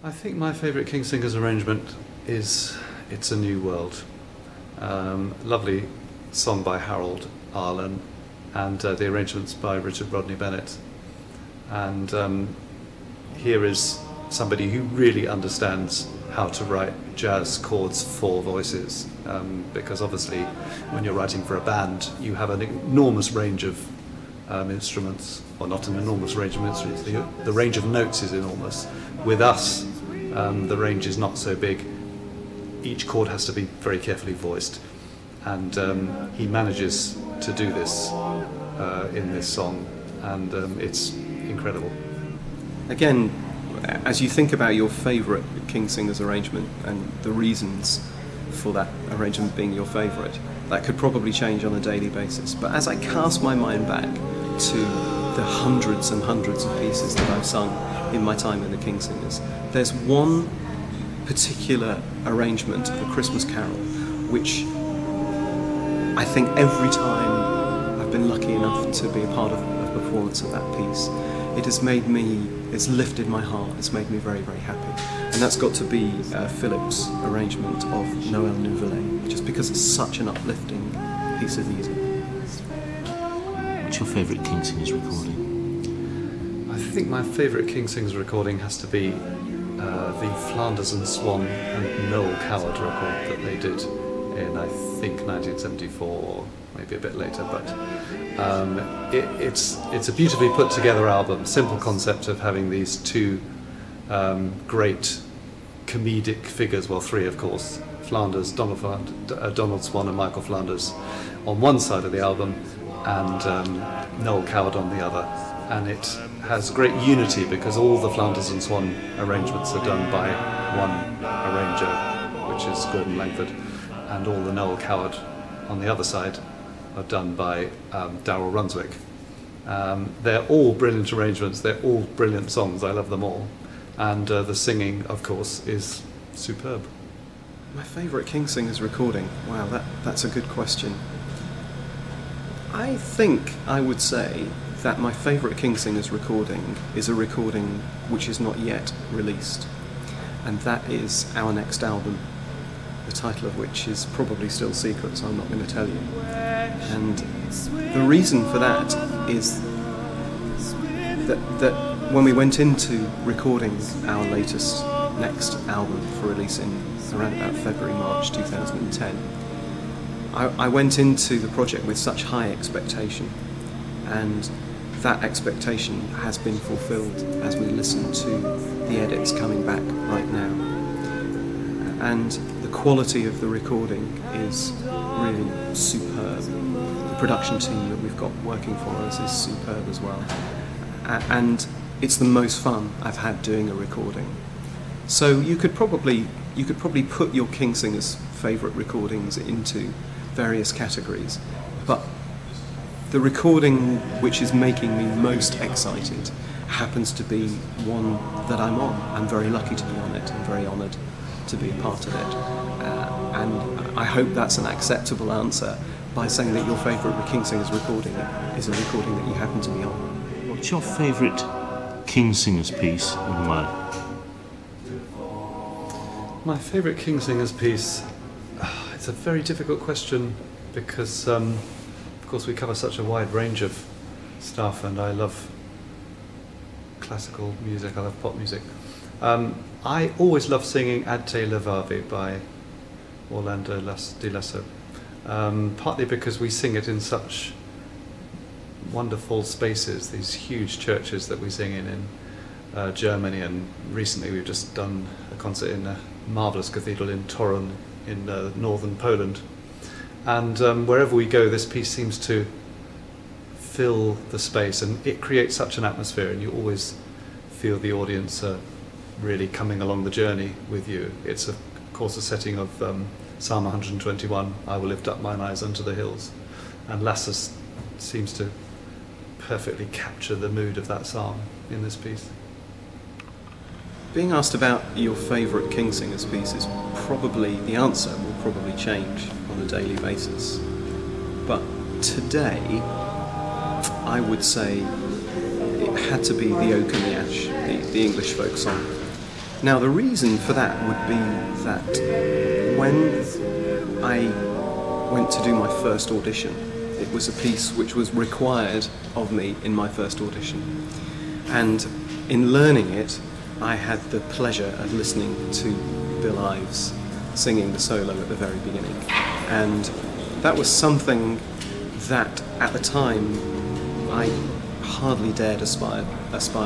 I think my favourite King Singers arrangement is It's a New World. Lovely song by Harold Arlen, and the arrangements by Richard Rodney Bennett. And here is somebody who really understands how to write jazz chords for voices, because obviously when you're writing for a band you have an enormous range of instruments, or not an enormous range of instruments, the range of notes is enormous. With us, the range is not so big. Each chord has to be very carefully voiced, and he manages to do this in this song, and it's incredible. Again, as you think about your favourite King Singers arrangement and the reasons for that arrangement being your favourite, that could probably change on a daily basis. But as I cast my mind back to the hundreds and hundreds of pieces that I've sung in my time in the King Singers, there's one particular arrangement of A Christmas Carol which I think every time I've been lucky enough to be a part of a performance of that piece, it's lifted my heart, it's made me very, very happy. And that's got to be Philip's arrangement of Noël Nouvelet, just because it's such an uplifting piece of music. What's your favourite King Singers recording? I think my favourite King Singers recording has to be the Flanders and Swan and Noel Coward record that they did in, I think, 1974, or maybe a bit later, but it's a beautifully put together album. Simple concept of having these two great comedic figures, well, three of course, Donald Swan and Michael Flanders on one side of the album, and Noel Coward on the other. And it has great unity because all the Flanders and Swan arrangements are done by one arranger, which is Gordon Langford, and all the Noel Coward on the other side are done by Darrell Runswick. They're all brilliant arrangements, they're all brilliant songs, I love them all. And the singing, of course, is superb. My favourite King Singers recording? Wow, that's a good question. I think I would say that my favourite King Singers recording is a recording which is not yet released, and that is our next album, the title of which is probably still secret, so I'm not going to tell you. And the reason for that is that when we went into recording our next album for release in around about February, March 2010, I went into the project with such high expectation, and that expectation has been fulfilled as we listen to the edits coming back right now. And the quality of the recording is really superb. The production team that we've got working for us is superb as well. And it's the most fun I've had doing a recording. So you could probably put your King Singers favourite recordings into various categories, but the recording which is making me most excited happens to be one that I'm on. I'm very lucky to be on it. I'm very honoured to be a part of it. And I hope that's an acceptable answer by saying that your favourite King Singers recording is a recording that you happen to be on. What's your favourite King Singers piece and why? My favourite King Singers piece, it's a very difficult question because of course we cover such a wide range of stuff, and I love classical music, I love pop music. I always love singing Ad te levavi by Orlando Di Lasso, partly because we sing it in such wonderful spaces, these huge churches that we sing in Germany, and recently we've just done a concert in a marvellous cathedral in Torun in northern Poland. And wherever we go, this piece seems to fill the space, and it creates such an atmosphere, and you always feel the audience really coming along the journey with you. It's of course a setting of Psalm 121, I will lift up mine eyes unto the hills, and Lasse seems to perfectly capture the mood of that psalm in this piece. Being asked about your favourite King Singers piece is probably, the answer will probably change on a daily basis. But today, I would say it had to be The Oak and the Ash, the English folk song. Now, the reason for that would be that when I went to do my first audition, it was a piece which was required of me in my first audition. And in learning it, I had the pleasure of listening to Bill Ives singing the solo at the very beginning. And that was something that, at the time, I hardly dared aspire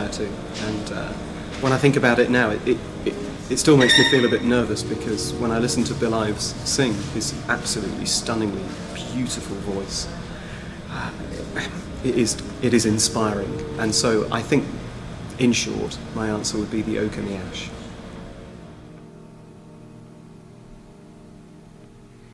to. And when I think about it now, it still makes me feel a bit nervous, because when I listen to Bill Ives sing his absolutely stunningly beautiful voice, it is inspiring. And so I think, in short, my answer would be the Oak and the Ash.